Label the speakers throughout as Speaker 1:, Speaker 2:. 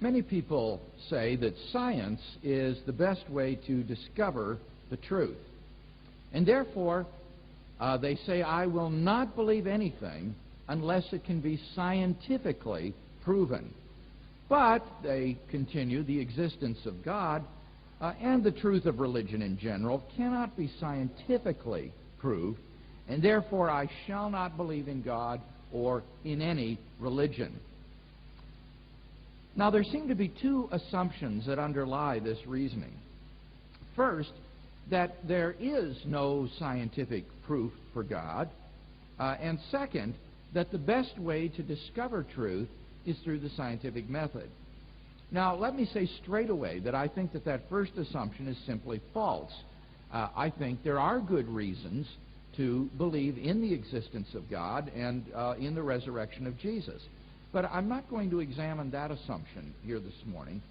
Speaker 1: Many people say that science is the best way to discover the truth. And therefore, they say, I will not believe anything unless it can be scientifically proven. But, they continue, the existence of God and the truth of religion in general cannot be scientifically proved, and therefore I shall not believe in God or in any religion. Now, there seem to be two assumptions that underlie this reasoning. First, that there is no scientific proof for God, and second, that the best way to discover truth is through the scientific method. Now, let me say straight away that I think that that first assumption is simply false. I think there are good reasons to believe in the existence of God and in the resurrection of Jesus. But I'm not going to examine that assumption here this morning.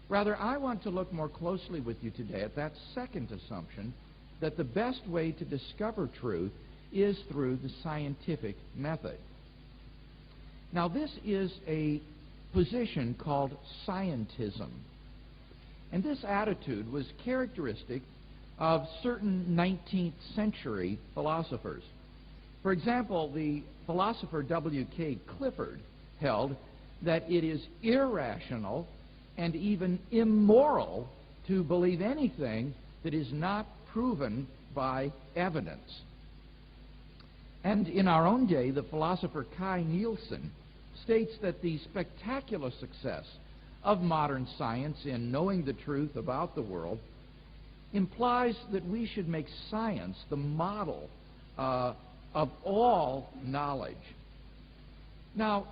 Speaker 1: Rather, I want to look more closely with you today at that second assumption, that the best way to discover truth is through the scientific method. Now, this is a position called scientism. And this attitude was characteristic of certain 19th century philosophers. For example, the philosopher W.K. Clifford held that it is irrational and even immoral to believe anything that is not proven by evidence. And in our own day, the philosopher Kai Nielsen states that the spectacular success of modern science in knowing the truth about the world implies that we should make science the model of all knowledge. Now,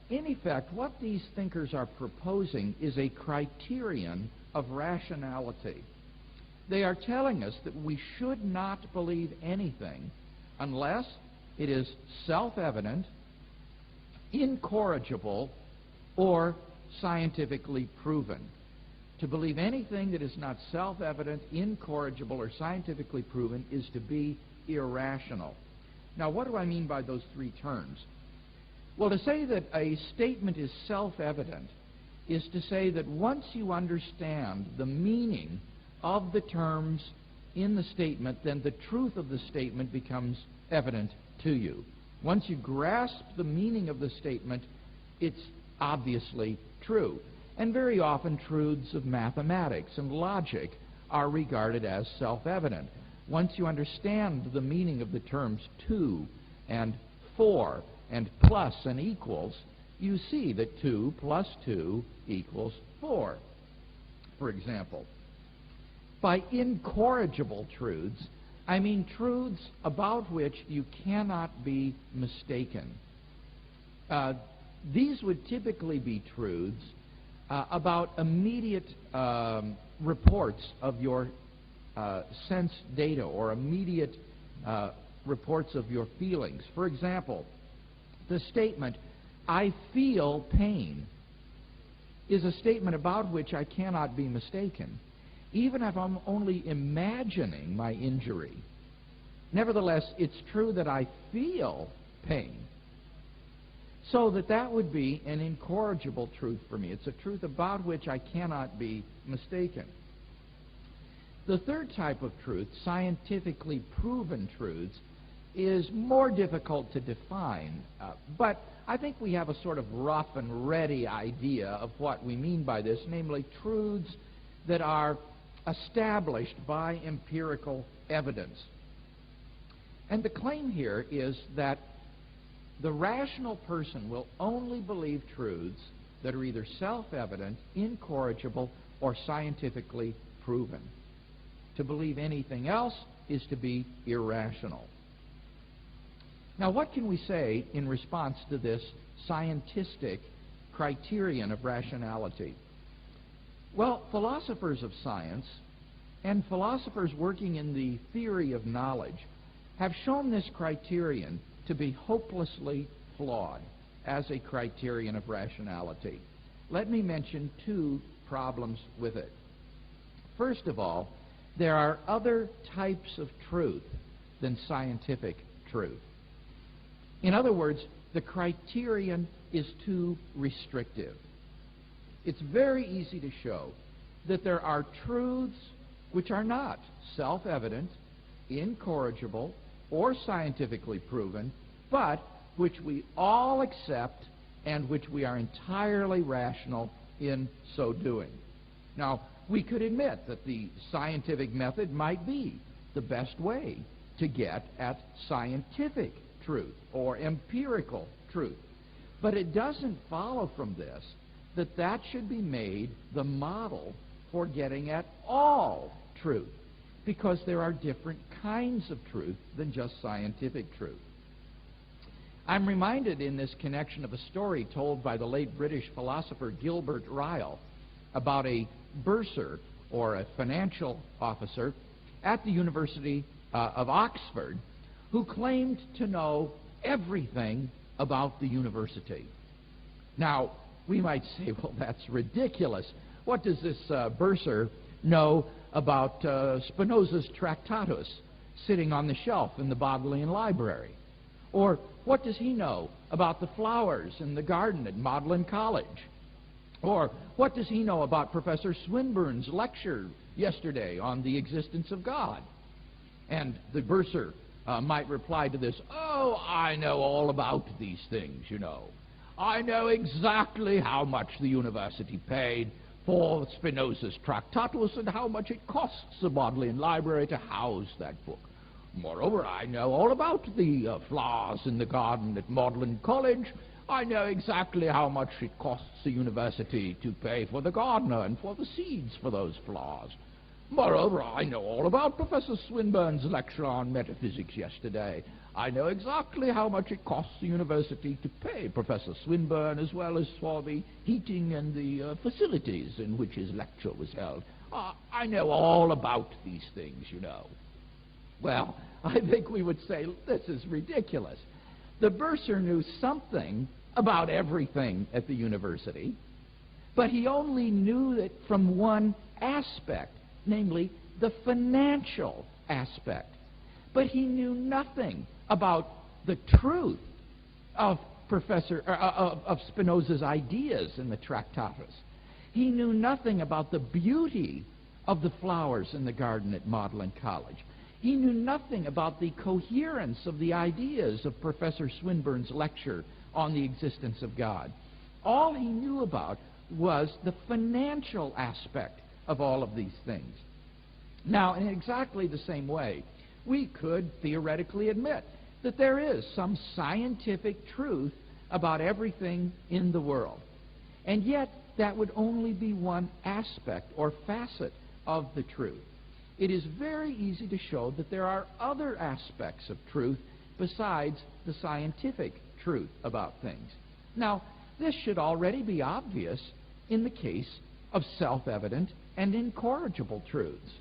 Speaker 1: in effect, what these thinkers are proposing is a criterion of rationality. They are telling us that we should not believe anything unless it is self-evident, incorrigible, or scientifically proven. To believe anything that is not self-evident, incorrigible, or scientifically proven is to be irrational. Now, what do I mean by those three terms? Well, to say that a statement is self-evident is to say that once you understand the meaning of the terms in the statement, then the truth of the statement becomes evident to you. Once you grasp the meaning of the statement, it's obviously true. And very often truths of mathematics and logic are regarded as self-evident. Once you understand the meaning of the terms 2 and 4 and plus and equals, you see that 2 plus 2 equals 4, for example. By incorrigible truths, I mean truths about which you cannot be mistaken. These would typically be truths about immediate reports of your sense data or immediate reports of your feelings. For example, the statement, I feel pain, is a statement about which I cannot be mistaken, even if I'm only imagining my injury. Nevertheless, it's true that I feel pain. So that would be an incorrigible truth for me. It's a truth about which I cannot be mistaken. The third type of truth, scientifically proven truths, is more difficult to define, but I think we have a sort of rough and ready idea of what we mean by this, namely truths that are established by empirical evidence. And the claim here is that the rational person will only believe truths that are either self-evident, incorrigible, or scientifically proven. To believe anything else is to be irrational. Now, what can we say in response to this scientific criterion of rationality? Well, philosophers of science and philosophers working in the theory of knowledge have shown this criterion to be hopelessly flawed as a criterion of rationality. Let me mention two problems with it. First of all, there are other types of truth than scientific truth. In other words, the criterion is too restrictive. It's very easy to show that there are truths which are not self-evident, incorrigible, or scientifically proven, but which we all accept and which we are entirely rational in so doing. Now, we could admit that the scientific method might be the best way to get at scientific truth or empirical truth. But it doesn't follow from this that that should be made the model for getting at all truth, because there are different kinds of truth than just scientific truth. I'm reminded in this connection of a story told by the late British philosopher Gilbert Ryle about a bursar, or a financial officer, at the University of Oxford, who claimed to know everything about the university. Now, we might say, well, that's ridiculous. What does this bursar know about Spinoza's Tractatus sitting on the shelf in the Bodleian Library? Or what does he know about the flowers in the garden at Magdalen College? Or what does he know about Professor Swinburne's lecture yesterday on the existence of God? And the bursar might reply to this, oh, I know all about these things, you know. I know exactly how much the university paid for Spinoza's Tractatus and how much it costs the Bodleian Library to house that book. Moreover, I know all about the flowers in the garden at Magdalen College. I know exactly how much it costs the university to pay for the gardener and for the seeds for those flowers. Moreover, I know all about Professor Swinburne's lecture on metaphysics yesterday. I know exactly how much it costs the university to pay Professor Swinburne, as well as for the heating and the facilities in which his lecture was held. I know all about these things, you know. Well, I think we would say this is ridiculous. The bursar knew something about everything at the university, but he only knew it from one aspect, namely the financial aspect. But he knew nothing about the truth of Spinoza's ideas in the Tractatus. He knew nothing about the beauty of the flowers in the garden at Magdalen College. He knew nothing about the coherence of the ideas of Professor Swinburne's lecture on the existence of God. All he knew about was the financial aspect of all of these things. Now, in exactly the same way, we could theoretically admit that there is some scientific truth about everything in the world. And yet, that would only be one aspect or facet of the truth. It is very easy to show that there are other aspects of truth besides the scientific truth about things. Now, this should already be obvious in the case of self-evident and incorrigible truths.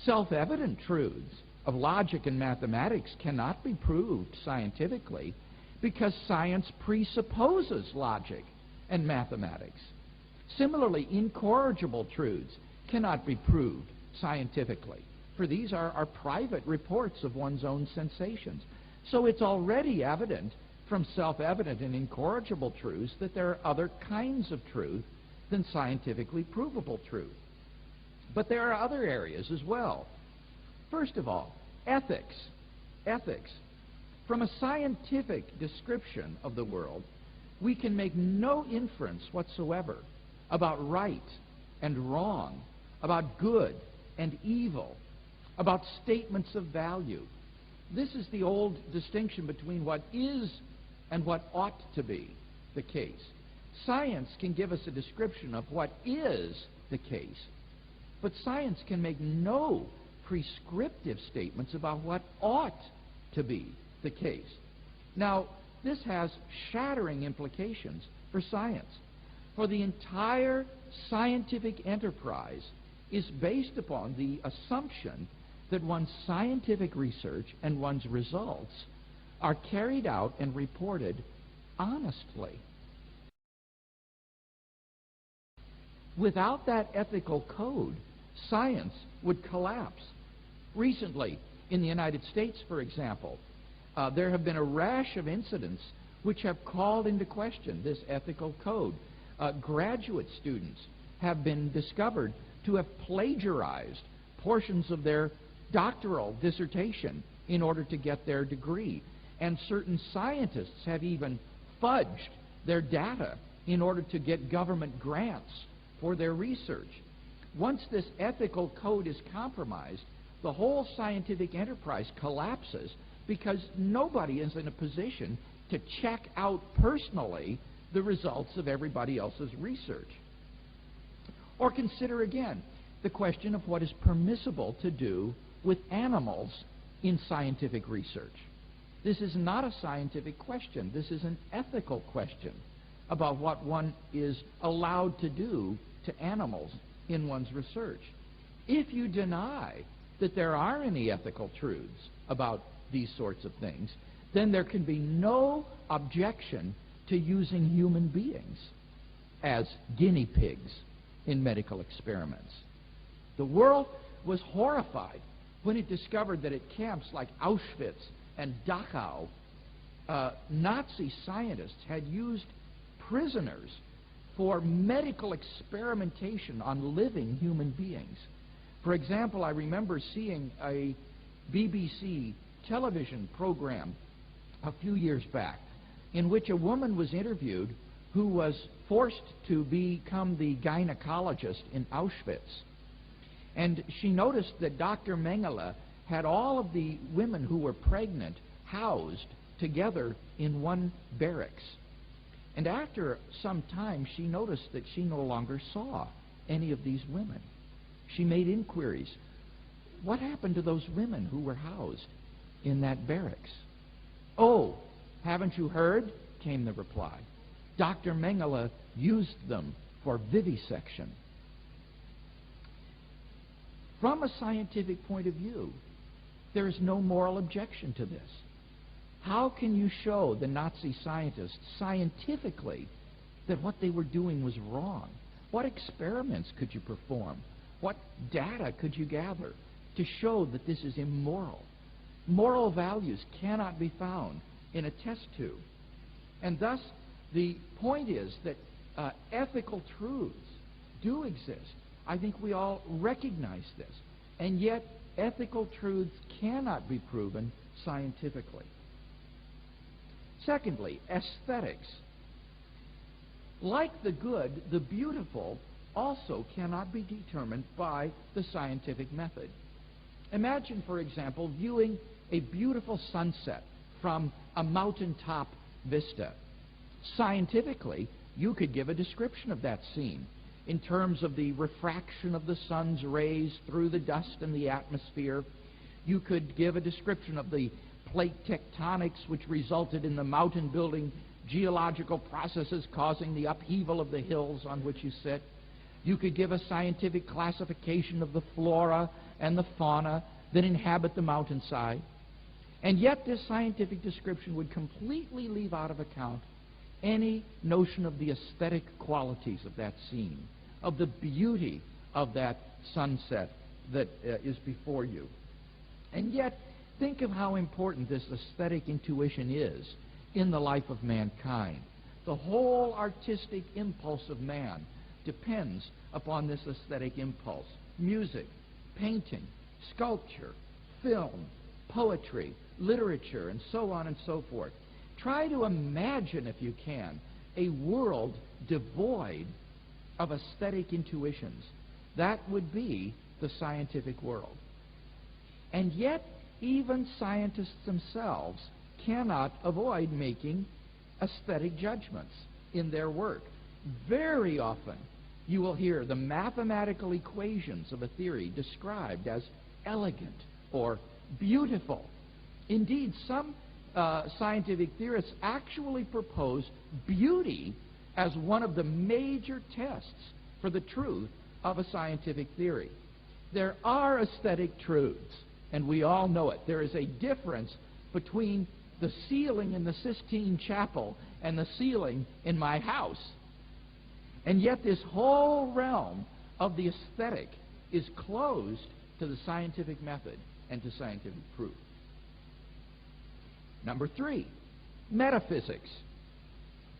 Speaker 1: Self-evident truths of logic and mathematics cannot be proved scientifically because science presupposes logic and mathematics. Similarly, incorrigible truths cannot be proved scientifically, for these are private reports of one's own sensations. So it's already evident from self-evident and incorrigible truths that there are other kinds of truth than scientifically provable truth. But there are other areas as well. First of all, ethics. Ethics. From a scientific description of the world, we can make no inference whatsoever about right and wrong, about good and evil, about statements of value. This is the old distinction between what is and what ought to be the case. Science can give us a description of what is the case, but science can make no prescriptive statements about what ought to be the case. Now, this has shattering implications for science, for the entire scientific enterprise is based upon the assumption that one's scientific research and one's results are carried out and reported honestly. Without that ethical code, science would collapse. Recently, in the United States, for example, there have been a rash of incidents which have called into question this ethical code. graduate students have been discovered to have plagiarized portions of their doctoral dissertation in order to get their degree. And certain scientists have even fudged their data in order to get government grants for their research. Once this ethical code is compromised, the whole scientific enterprise collapses because nobody is in a position to check out personally the results of everybody else's research. Or consider again the question of what is permissible to do with animals in scientific research. This is not a scientific question. This is an ethical question about what one is allowed to do to animals in one's research. If you deny that there are any ethical truths about these sorts of things, then there can be no objection to using human beings as guinea pigs in medical experiments. The world was horrified when it discovered that at camps like Auschwitz and Dachau, Nazi scientists had used prisoners for medical experimentation on living human beings. For example, I remember seeing a BBC television program a few years back in which a woman was interviewed who was forced to become the gynecologist in Auschwitz. And she noticed that Dr. Mengele had all of the women who were pregnant housed together in one barracks. And after some time, she noticed that she no longer saw any of these women. She made inquiries. What happened to those women who were housed in that barracks? Oh, haven't you heard? Came the reply. Dr. Mengele used them for vivisection. From a scientific point of view, there is no moral objection to this. How can you show the Nazi scientists scientifically that what they were doing was wrong? What experiments could you perform? What data could you gather to show that this is immoral? Moral values cannot be found in a test tube. And thus, the point is that ethical truths do exist. I think we all recognize this. And yet, ethical truths cannot be proven scientifically. Secondly, aesthetics. Like the good, the beautiful also cannot be determined by the scientific method. Imagine, for example, viewing a beautiful sunset from a mountaintop vista. Scientifically, you could give a description of that scene in terms of the refraction of the sun's rays through the dust and the atmosphere. You could give a description of the plate tectonics which resulted in the mountain-building geological processes causing the upheaval of the hills on which you sit. You could give a scientific classification of the flora and the fauna that inhabit the mountainside. And yet this scientific description would completely leave out of account any notion of the aesthetic qualities of that scene, of the beauty of that sunset that is before you. And yet, think of how important this aesthetic intuition is in the life of mankind. The whole artistic impulse of man depends upon this aesthetic impulse. Music, painting, sculpture, film, poetry, literature, and so on and so forth. Try to imagine, if you can, a world devoid of aesthetic intuitions. That would be the scientific world. And yet, even scientists themselves cannot avoid making aesthetic judgments in their work. Very often, you will hear the mathematical equations of a theory described as elegant or beautiful. Indeed, some scientific theorists actually propose beauty as one of the major tests for the truth of a scientific theory. There are aesthetic truths, and we all know it. There is a difference between the ceiling in the Sistine Chapel and the ceiling in my house. And yet this whole realm of the aesthetic is closed to the scientific method and to scientific proof. Number 3, metaphysics.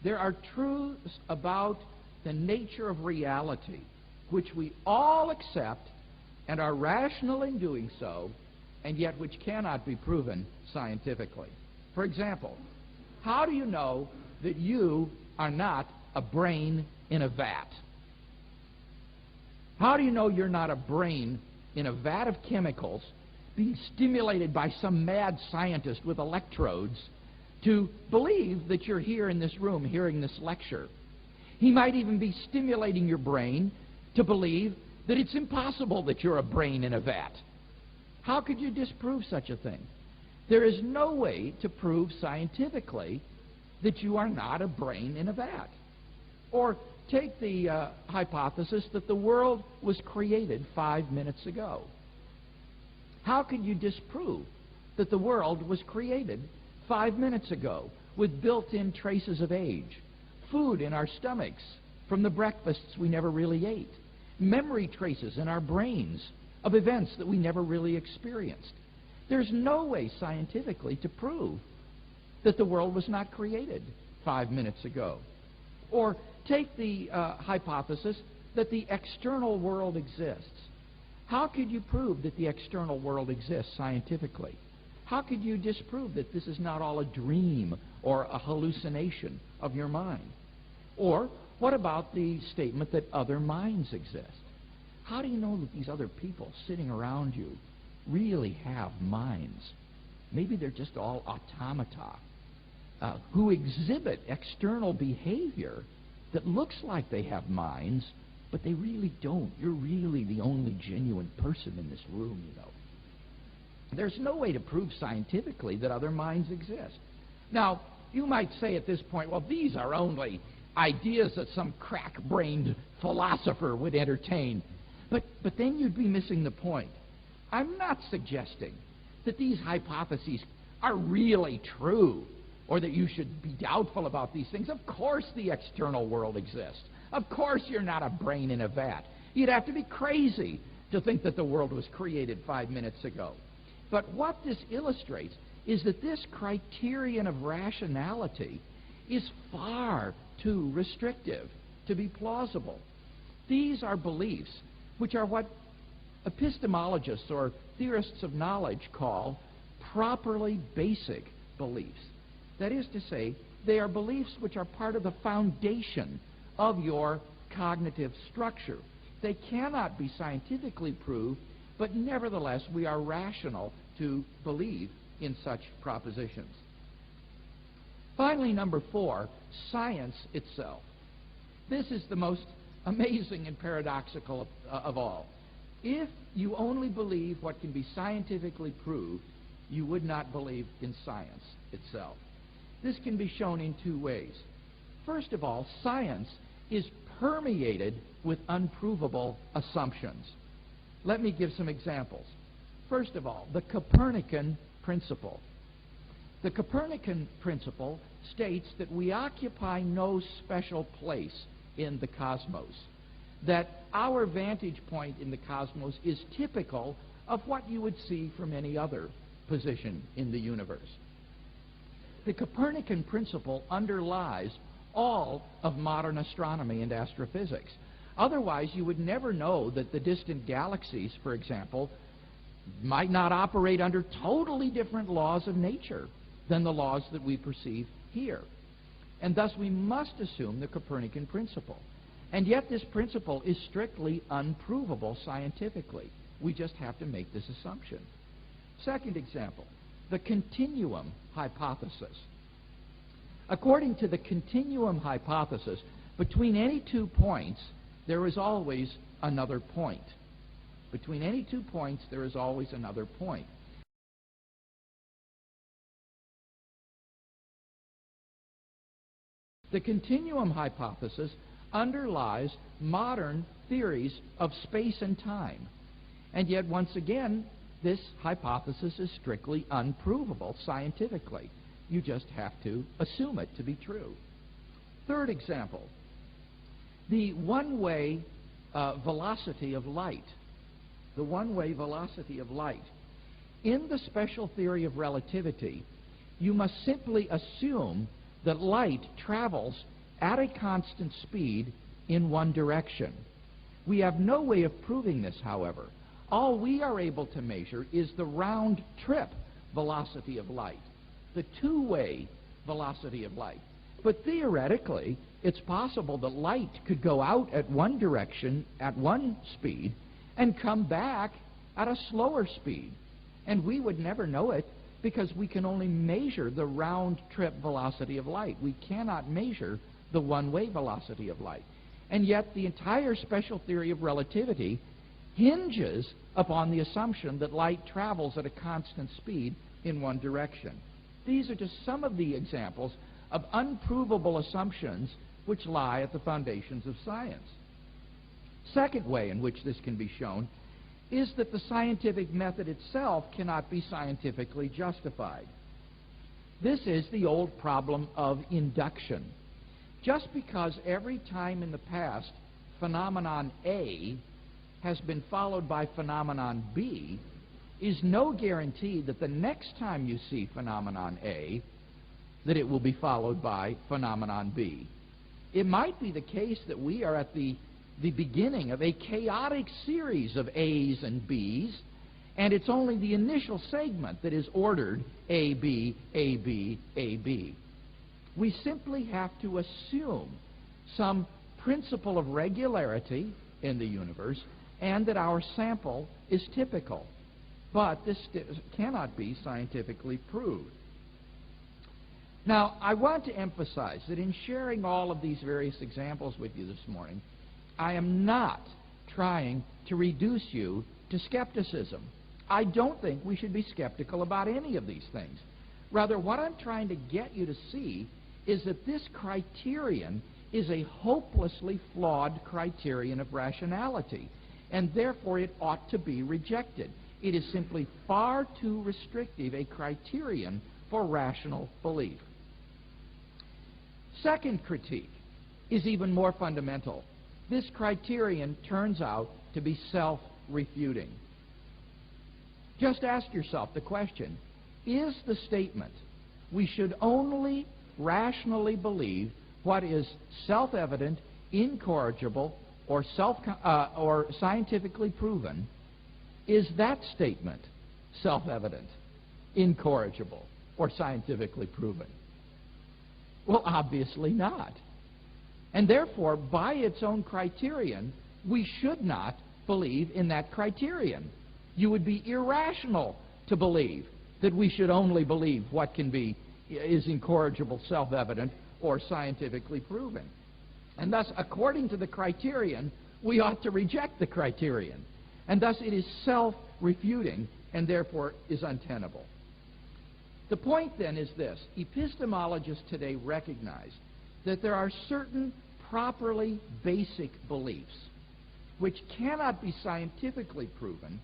Speaker 1: There are truths about the nature of reality, which we all accept and are rational in doing so, and yet which cannot be proven scientifically. For example, how do you know that you are not a brain in a vat? How do you know you're not a brain in a vat of chemicals being stimulated by some mad scientist with electrodes to believe that you're here in this room hearing this lecture? He might even be stimulating your brain to believe that it's impossible that you're a brain in a vat. How could you disprove such a thing? There is no way to prove scientifically that you are not a brain in a vat. Or take the hypothesis that the world was created 5 minutes ago. How could you disprove that the world was created 5 minutes ago with built-in traces of age, food in our stomachs from the breakfasts we never really ate, memory traces in our brains of events that we never really experienced? There's no way scientifically to prove that the world was not created 5 minutes ago. Or take the hypothesis that the external world exists. How could you prove that the external world exists scientifically? How could you disprove that this is not all a dream or a hallucination of your mind? Or what about the statement that other minds exist? How do you know that these other people sitting around you really have minds? Maybe they're just all automata who exhibit external behavior that looks like they have minds, but they really don't. You're really the only genuine person in this room, you know. There's no way to prove scientifically that other minds exist. Now, you might say at this point, well, these are only ideas that some crack-brained philosopher would entertain. But then you'd be missing the point. I'm not suggesting that these hypotheses are really true or that you should be doubtful about these things. Of course the external world exists. Of course you're not a brain in a vat. You'd have to be crazy to think that the world was created 5 minutes ago. But what this illustrates is that this criterion of rationality is far too restrictive to be plausible. These are beliefs which are what epistemologists or theorists of knowledge call properly basic beliefs. That is to say, they are beliefs which are part of the foundation of your cognitive structure. They cannot be scientifically proved, but nevertheless we are rational to believe in such propositions. Finally, number 4, science itself. This is the most amazing and paradoxical of all. If you only believe what can be scientifically proved, you would not believe in science itself. This can be shown in 2 ways. First of all, science is permeated with unprovable assumptions. Let me give some examples. First of all, the Copernican principle. The Copernican principle states that we occupy no special place in the cosmos, that our vantage point in the cosmos is typical of what you would see from any other position in the universe. The Copernican principle underlies all of modern astronomy and astrophysics. Otherwise, you would never know that the distant galaxies, for example, might not operate under totally different laws of nature than the laws that we perceive here. And thus we must assume the Copernican principle. And yet this principle is strictly unprovable scientifically. We just have to make this assumption. Second example, the continuum hypothesis. According to the continuum hypothesis, between any 2 points, there is always another point. Between any 2 points, there is always another point. The continuum hypothesis underlies modern theories of space and time. And yet, once again, this hypothesis is strictly unprovable scientifically. You just have to assume it to be true. Third example, the one-way velocity of light. The one-way velocity of light. In the special theory of relativity, you must simply assume that light travels at a constant speed in one direction. We have no way of proving this, however. All we are able to measure is the round-trip velocity of light, the two-way velocity of light. But theoretically, it's possible that light could go out at one direction at one speed and come back at a slower speed. And we would never know it because we can only measure the round-trip velocity of light. We cannot measure the one-way velocity of light. And yet the entire special theory of relativity hinges upon the assumption that light travels at a constant speed in one direction. These are just some of the examples of unprovable assumptions which lie at the foundations of science. Second way in which this can be shown is that the scientific method itself cannot be scientifically justified. This is the old problem of induction. Just because every time in the past phenomenon A has been followed by phenomenon B is no guarantee that the next time you see phenomenon A that it will be followed by phenomenon B. It might be the case that we are at the beginning of a chaotic series of A's and B's, and it's only the initial segment that is ordered A, B, A, B, A, B. We simply have to assume some principle of regularity in the universe and that our sample is typical. But this cannot be scientifically proved. Now, I want to emphasize that in sharing all of these various examples with you this morning, I am not trying to reduce you to skepticism. I don't think we should be skeptical about any of these things. Rather, what I'm trying to get you to see is that this criterion is a hopelessly flawed criterion of rationality, and therefore it ought to be rejected. It is simply far too restrictive a criterion for rational belief. Second critique is even more fundamental. This criterion turns out to be self-refuting. Just ask yourself the question, is the statement, we should only rationally believe what is self-evident, incorrigible, or scientifically proven, is that statement self-evident, incorrigible, or scientifically proven? Well, obviously not. And therefore, by its own criterion, we should not believe in that criterion. You would be irrational to believe that we should only believe what is incorrigible, self-evident, or scientifically proven. And thus, according to the criterion, we ought to reject the criterion. And thus, it is self-refuting and therefore is untenable. The point then is this. Epistemologists today recognize that there are certain properly basic beliefs which cannot be scientifically proven,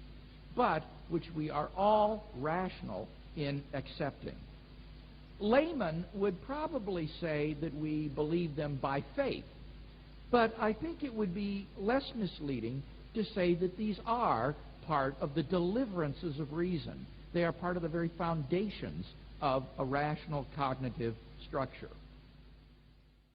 Speaker 1: but which we are all rational in accepting. Laymen would probably say that we believe them by faith, but I think it would be less misleading to say that these are part of the deliverances of reason. They are part of the very foundations of a rational cognitive structure.